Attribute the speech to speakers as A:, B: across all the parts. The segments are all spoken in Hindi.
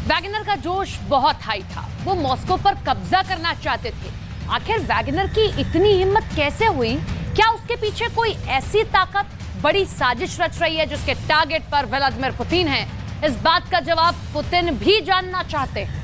A: वैगनर का जोश बहुत हाई था। वो मॉस्को पर कब्जा करना चाहते थे। आखिर वैगनर की इतनी हिम्मत कैसे हुई? क्या उसके पीछे कोई ऐसी ताकत, बड़ी साजिश रच रही है जिसके टारगेट पर व्लादिमीर पुतिन है? इस बात का जवाब पुतिन भी जानना चाहते हैं।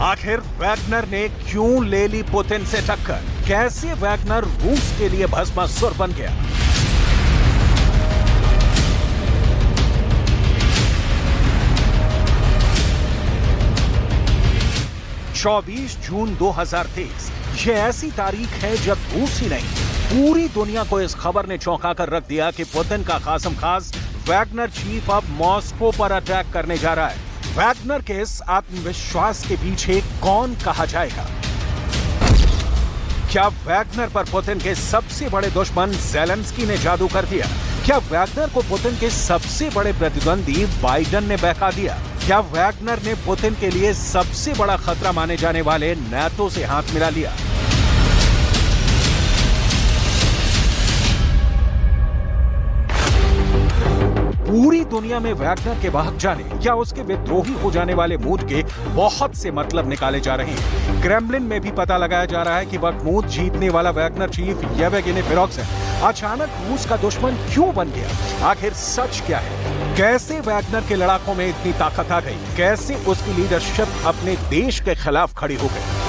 B: आखिर वैगनर ने क्यों ले ली पुतिन से टक्कर? कैसे वैगनर रूस के लिए भस्मासुर बन गया? चौबीस जून 2023 ये ऐसी तारीख है जब रूस ही नहीं, पूरी दुनिया को इस खबर ने चौंका कर रख दिया कि पुतिन का खासम खास वैगनर चीफ अब मॉस्को पर अटैक करने जा रहा है। वैगनर के इस आत्मविश्वास के पीछे कौन कहा जाएगा? क्या वैगनर पर पुतिन के सबसे बड़े दुश्मन ज़ेलेंस्की ने जादू कर दिया? क्या वैगनर को पुतिन के सबसे बड़े प्रतिद्वंदी बाइडेन ने बहका दिया? क्या वैगनर ने पुतिन के लिए सबसे बड़ा खतरा माने जाने वाले नाटो से हाथ मिला लिया? पूरी दुनिया में वैगनर के भाग जाने या उसके विद्रोही हो जाने वाले मूड के बहुत से मतलब निकाले जा रहे हैं। क्रेमलिन में भी पता लगाया जा रहा है कि बखमूत जीतने वाला वैगनर चीफ येवगेनी प्रिगोजिन अचानक रूस का दुश्मन क्यों बन गया? आखिर सच क्या है? कैसे वैगनर के लड़ाकों में इतनी ताकत आ गई? कैसे उसकी लीडरशिप अपने देश के खिलाफ खड़ी हो गई?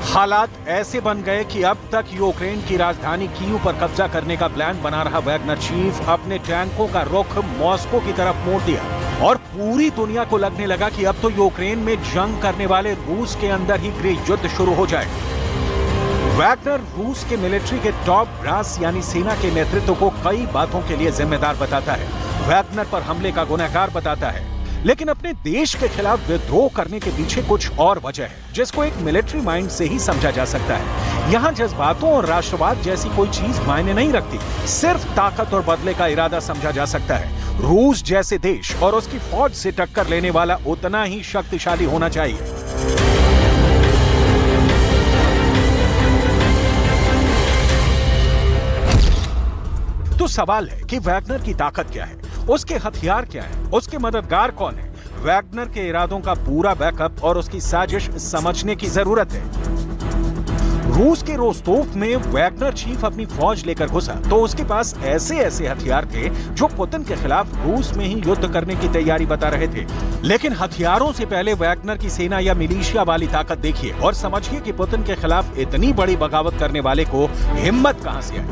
B: हालात ऐसे बन गए कि अब तक यूक्रेन की राजधानी कीव पर कब्जा करने का प्लान बना रहा वैगनर चीफ अपने टैंकों का रुख मॉस्को की तरफ मोड़ दिया और पूरी दुनिया को लगने लगा कि अब तो यूक्रेन में जंग करने वाले रूस के अंदर ही गृह युद्ध शुरू हो जाएगा। वैगनर रूस के मिलिट्री के टॉप ब्रास यानी सेना के नेतृत्व को कई बातों के लिए जिम्मेदार बताता है। वैगनर पर हमले का गुनहगार बताता है, लेकिन अपने देश के खिलाफ विद्रोह करने के पीछे कुछ और वजह है जिसको एक मिलिट्री माइंड से ही समझा जा सकता है। यहाँ जज्बातों और राष्ट्रवाद जैसी कोई चीज मायने नहीं रखती, सिर्फ ताकत और बदले का इरादा समझा जा सकता है। रूस जैसे देश और उसकी फौज से टक्कर लेने वाला उतना ही शक्तिशाली होना चाहिए। तो सवाल है कि वैगनर की ताकत क्या है, उसके हथियार क्या है, उसके मददगार कौन है? वैगनर के इरादों का पूरा बैकअप और उसकी साजिश समझने की जरूरत है। रूस के रोस्तोव में वैगनर चीफ अपनी फौज लेकर घुसा तो उसके पास ऐसे ऐसे हथियार थे जो पुतिन के खिलाफ रूस में ही युद्ध करने की तैयारी बता रहे थे। लेकिन हथियारों से पहले वैगनर की सेना या मिलिशिया वाली ताकत देखिए और समझिए कि पुतिन के खिलाफ इतनी बड़ी बगावत करने वाले को हिम्मत कहां से आई।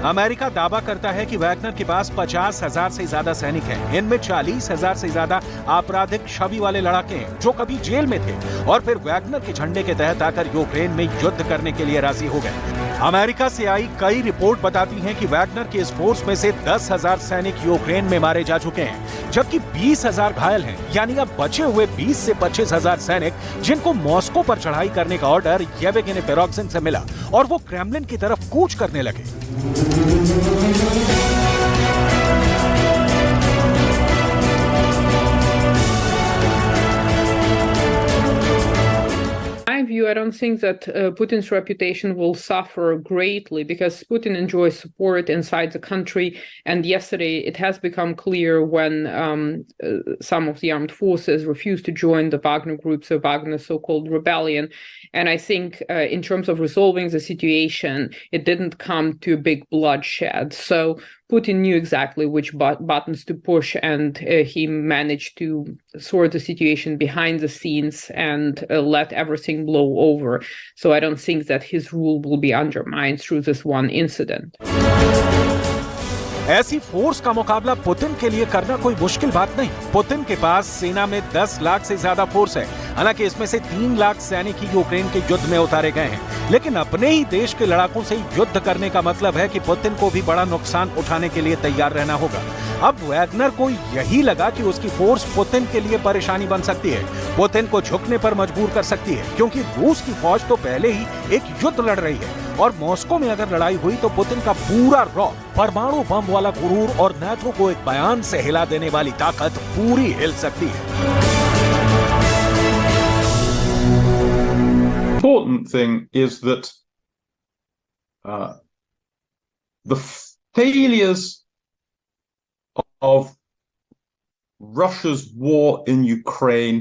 B: अमेरिका दावा करता है कि वैगनर के पास 50,000 से ज्यादा सैनिक हैं। इनमें 40,000 से ज्यादा आपराधिक छवि वाले लड़ाके हैं जो कभी जेल में थे और फिर वैगनर के झंडे के तहत आकर यूक्रेन में युद्ध करने के लिए राजी हो गए। अमेरिका से आई कई रिपोर्ट बताती हैं कि वैगनर के इस फोर्स में से 10,000 सैनिक यूक्रेन में मारे जा चुके हैं, जबकि 20,000 घायल हैं। यानी अब बचे हुए 20 से 25,000 सैनिक जिनको मॉस्को पर चढ़ाई करने का ऑर्डर येवगेनी प्रिगोजिन से मिला और वो क्रेमलिन की तरफ कूच करने लगे।
C: I don't think that Putin's reputation will suffer greatly because Putin enjoys support inside the country. And yesterday, it has become clear when some of the armed forces refused to join the Wagner group, so Wagner's so-called rebellion. And I think in terms of resolving the situation, it didn't come to a big bloodshed. So Putin knew exactly which buttons to push, and he managed to sort the situation behind the scenes and let everything blow over. So I don't think that his rule will be undermined through this one incident.
B: ऐसी फोर्स का मुकाबला पुतिन के लिए करना कोई मुश्किल बात नहीं। पुतिन के पास सेना में 10 लाख से ज्यादा फोर्स है। हालांकि इसमें से 3 लाख सैनिक ही यूक्रेन के युद्ध में उतारे गए हैं। लेकिन अपने ही देश के लड़ाकों से युद्ध करने का मतलब है कि पुतिन को भी बड़ा नुकसान उठाने के लिए तैयार रहना होगा। अब वैगनर को यही लगा कि उसकी फोर्स पुतिन के लिए परेशानी बन सकती है, पुतिन को झुकने पर मजबूर कर सकती है, क्योंकि रूस की फौज तो पहले ही एक युद्ध लड़ रही है और मॉस्को में अगर लड़ाई हुई तो पुतिन का पूरा रॉ, परमाणु बम वाला गुरूर और नेटो को एक बयान से हिला देने वाली ताकत पूरी हिल सकती है।
D: Important thing is that the failures of Russia's war in Ukraine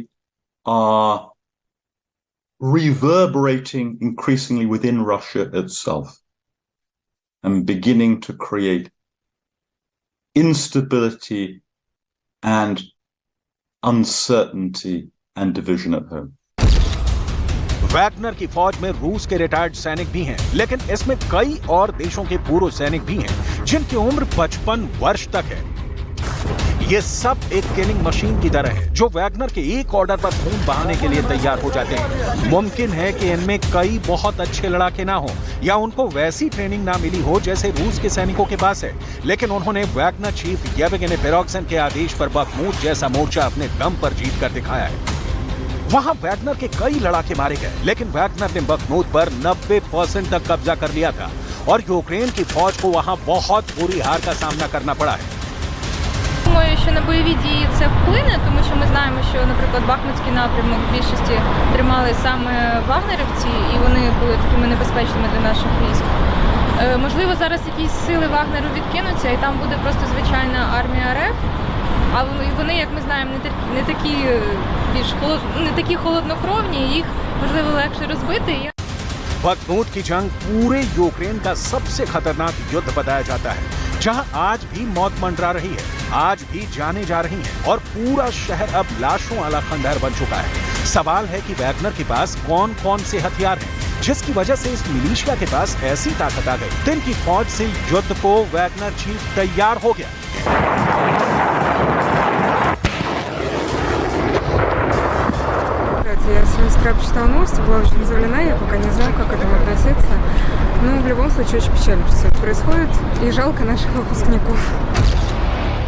D: are reverberating increasingly within Russia itself and beginning to create instability and uncertainty and division at home.
B: Wagner की फौज में रूस के रिटायर्ड सैनिक भी हैं, लेकिन इसमें कई और देशों के पूर्व सैनिक भी हैं जिनकी उम्र 55 वर्ष तक है। ये सब एक किलिंग मशीन की तरह है जो वैगनर के एक ऑर्डर पर खून बहाने के लिए तैयार हो जाते हैं। मुमकिन है कि इनमें कई बहुत अच्छे लड़ाके ना हो या उनको वैसी ट्रेनिंग ना मिली हो जैसे रूस के सैनिकों के पास है, लेकिन उन्होंने वैगनर चीफ येवगेनी प्रिगोजिन के आदेश पर बखमूत जैसा मोर्चा अपने दम पर जीत कर दिखाया है। वहां वैगनर के कई लड़ाके मारे गए, लेकिन वैगनर ने बखमूत पर 90% तक कब्जा कर लिया था और यूक्रेन की फौज को वहां बहुत बुरी हार का सामना करना पड़ा है।
E: Думаю, що на бойові дії це вплине, тому що ми знаємо, що, наприклад, Бахмутський напрямок в більшості тримали саме вагнерівці, і вони були такими небезпечними для наших військ. Можливо, зараз якісь сили Вагнеру відкинуться, і там буде просто звичайна армія РФ. А вони, як ми знаємо, не такі холоднокровні, їх можливо легше розбити.
B: बखमूत की जंग पूरे यूक्रेन का सबसे खतरनाक युद्ध बताया जाता है, जहां आज भी मौत मंडरा रही है, आज भी जाने जा रही हैं और पूरा शहर अब लाशों वाला खंडहर बन चुका है। सवाल है कि वैगनर के पास कौन कौन से हथियार हैं, जिसकी वजह से इस मिलिशिया के पास ऐसी ताकत आ गई। दिन की फौज से युद्ध को वैगनर चीफ तैयार हो गया।
F: Я свой скраб читала новости, была очень удивлена, я пока не знаю, как к этому относиться. Но в любом случае очень печально, что это происходит, и жалко наших выпускников.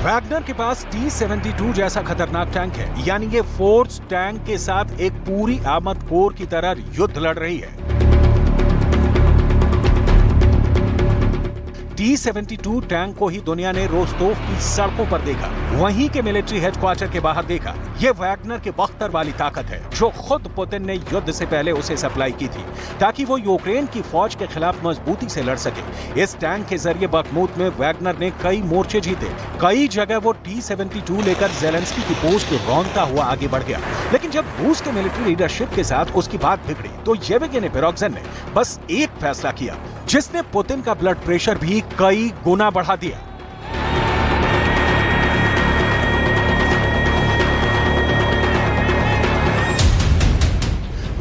B: वैगनर के पास T-72 जैसा खतरनाक टैंक है, यानी ये फोर्स टैंक के साथ एक पूरी आर्मर्ड कोर की तरह युद्ध लड़ रही है। T-72 टैंक को ही दुनिया ने रोस्तोव की सड़कों पर देखा, वहीं के मिलिट्री हेडक्वार्टर के बाहर देखा। ये वैगनर के बख्तर वाली ताकत है जो खुद पुतिन ने युद्ध से पहले उसे सप्लाई की थी ताकि वो यूक्रेन की फौज के खिलाफ मजबूती से लड़ सके। इस टैंक के जरिए बखमूत में वैगनर ने कई मोर्चे जीते, कई जगह वो T-72 लेकर ज़ेलेंस्की की पोस्ट रौंदता हुआ आगे बढ़ गया। लेकिन जब रूस के मिलिट्री लीडरशिप के साथ उसकी बात बिगड़ी तो येवगेनी प्रिगोजिन ने बस एक फैसला किया जिसने पुतिन का ब्लड प्रेशर भी कई गुना बढ़ा दिया।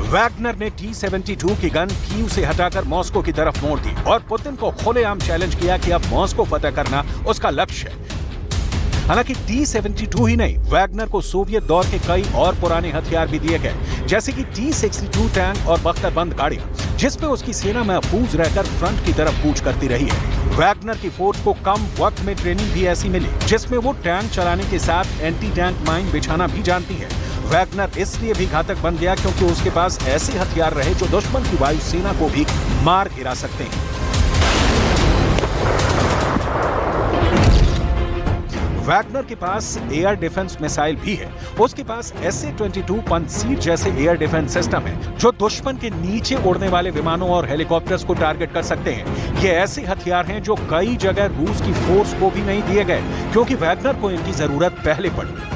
B: वैगनर ने T-72 की गन कीव से हटाकर मॉस्को की तरफ मोड़ दी और पुतिन को खुलेआम चैलेंज किया कि अब मॉस्को फतह करना उसका लक्ष्य है। हालांकि T-72 ही नहीं, वैगनर को सोवियत दौर के कई और पुराने हथियार भी दिए गए, जैसे कि T-62 टैंक और बख्तरबंद गाड़ियां, जिसमें उसकी सेना महफूज रहकर फ्रंट की तरफ कूच करती रही है। वैगनर की फोर्स को कम वक्त में ट्रेनिंग भी ऐसी मिली जिसमें वो टैंक चलाने के साथ एंटी टैंक माइन बिछाना भी जानती है। वैगनर इसलिए भी घातक बन गया क्योंकि उसके पास ऐसे हथियार रहे जो दुश्मन की वायुसेना को भी मार गिरा सकते हैं। वैगनर के पास एयर डिफेंस मिसाइल भी है। उसके पास SA-22 पंसीर जैसे एयर डिफेंस सिस्टम है जो दुश्मन के नीचे उड़ने वाले विमानों और हेलीकॉप्टर्स को टारगेट कर सकते हैं। ये ऐसे हथियार हैं जो कई जगह रूस की फोर्स को भी नहीं दिए गए क्योंकि वैगनर को इनकी जरूरत पहले पड़ी।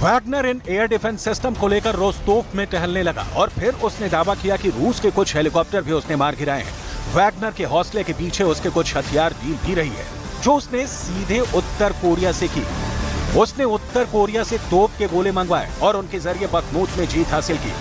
B: Wagner in air defence system को लेकर रोस्तोव में टहलने लगा और फिर उसने दावा किया कि रूस के कुछ हेलीकॉप्टर भी उसने मार गिराए हैं। वैगनर के हौसले के पीछे उसके कुछ हथियार डील भी रही है। जो उसने सीधे उत्तर कोरिया से की। उसने उत्तर कोरिया से तोप के गोले मंगवाए और उनके जरिए बखमूत में जीत हासिल की।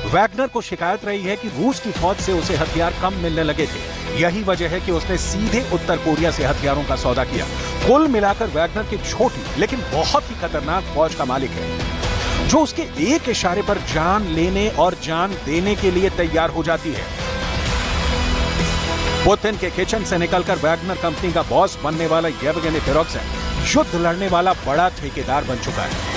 B: वैगनर को शिकायत रही है कि रूस की फौज से उसे हथियार कम मिलने लगे थे। यही वजह है कि उसने सीधे उत्तर कोरिया से हथियारों का सौदा किया। कुल मिलाकर वैगनर की छोटी लेकिन बहुत ही खतरनाक फौज का मालिक है, जो उसके एक इशारे पर जान लेने और जान देने के लिए तैयार हो जाती है। पुतिन के किचन से निकलकर वैगनर कंपनी का बॉस बनने वाला येवगेनी प्रिगोजिन युद्ध लड़ने वाला बड़ा ठेकेदार बन चुका है।